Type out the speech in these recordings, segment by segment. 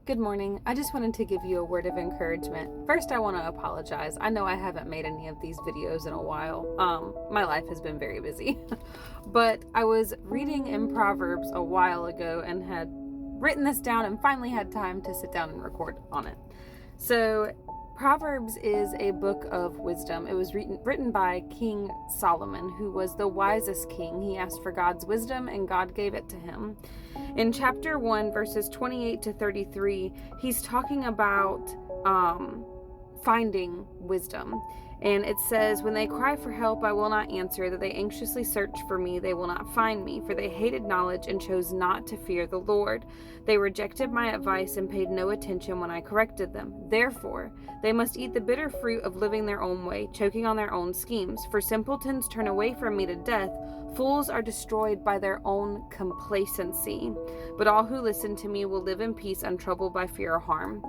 Good morning. I just wanted to give you a word of encouragement. First, I want to apologize. I know I haven't made any of these videos in a while. My life has been very busy. But I was reading in Proverbs a while ago and had written this down and finally had time to sit down and record on it. So, Proverbs is a book of wisdom. It was written by King Solomon, who was the wisest king. He asked for God's wisdom and God gave it to him. In chapter 1, verses 28 to 33, he's talking about finding wisdom. And it says, "When they cry for help, I will not answer. That they anxiously search for me, they will not find me. For they hated knowledge and chose not to fear the Lord. They rejected my advice and paid no attention when I corrected them. Therefore, they must eat the bitter fruit of living their own way, choking on their own schemes. For simpletons turn away from me to death. Fools are destroyed by their own complacency. But all who listen to me will live in peace, untroubled by fear or harm."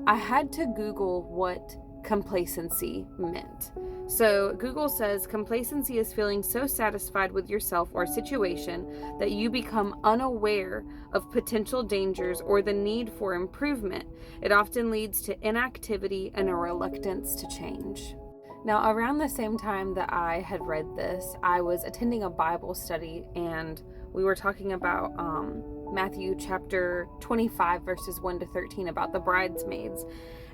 I had to Google what complacency meant. So Google says complacency is feeling so satisfied with yourself or situation that you become unaware of potential dangers or the need for improvement. It often leads to inactivity and a reluctance to change. Now, around the same time that I had read this, I was attending a Bible study and we were talking about Matthew chapter 25 verses 1 to 13 about the bridesmaids.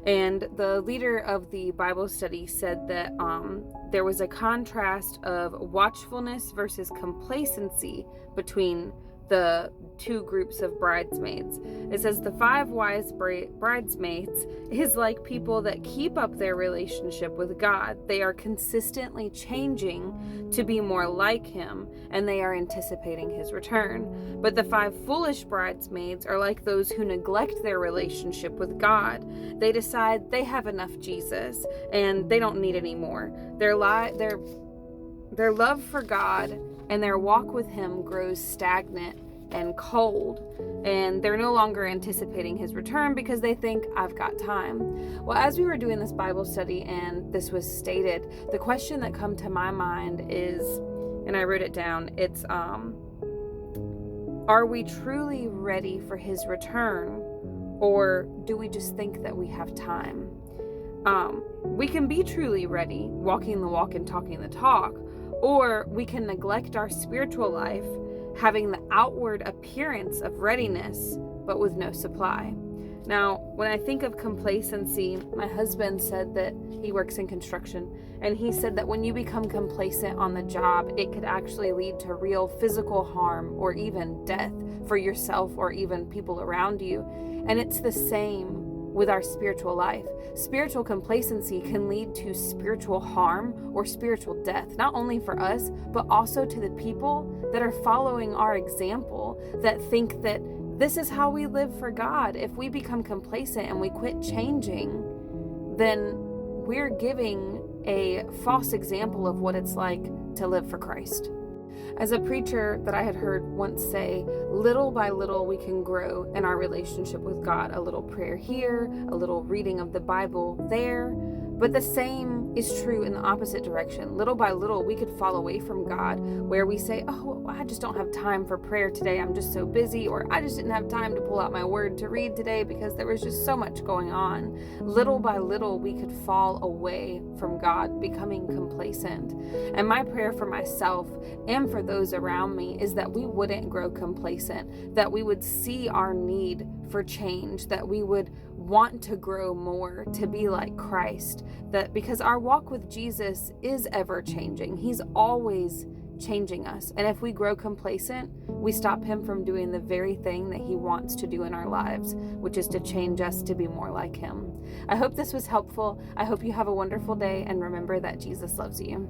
And the leader of the Bible study said that there was a contrast of watchfulness versus complacency between the two groups of bridesmaids. It says the 5 wise bridesmaids is like people that keep up their relationship with God. They are consistently changing to be more like Him, and they are anticipating His return. But the 5 foolish bridesmaids are like those who neglect their relationship with God. They decide they have enough Jesus and they don't need any more. Their love for God and their walk with Him grows stagnant and cold, and they're no longer anticipating His return because they think, I've got time. Well, as we were doing this Bible study and this was stated, the question that come to my mind is, and I wrote it down, it's are we truly ready for His return, or do we just think that we have time? We can be truly ready, walking the walk and talking the talk, or we can neglect our spiritual life, having the outward appearance of readiness, but with no supply. Now, when I think of complacency, my husband said that he works in construction, and he said that when you become complacent on the job, it could actually lead to real physical harm or even death for yourself or even people around you. And it's the same with our spiritual life. Spiritual complacency can lead to spiritual harm or spiritual death, not only for us, but also to the people that are following our example, that think that this is how we live for God. If we become complacent and we quit changing, then we're giving a false example of what it's like to live for Christ. As a preacher that I had heard once say, little by little we can grow in our relationship with God. A little prayer here, a little reading of the Bible there. But the same is true in the opposite direction. Little by little we could fall away from God, where we say, oh, I just don't have time for prayer today. I'm just so busy. Or I just didn't have time to pull out my word to read today because there was just so much going on. Little by little we could fall away from God, becoming complacent. And my prayer for myself and for those around me is that we wouldn't grow complacent, that we would see our need for change, that we would want to grow more, to be like Christ, that because our walk with Jesus is ever changing. He's always changing us. And if we grow complacent, we stop Him from doing the very thing that He wants to do in our lives, which is to change us to be more like Him. I hope this was helpful. I hope you have a wonderful day, and remember that Jesus loves you.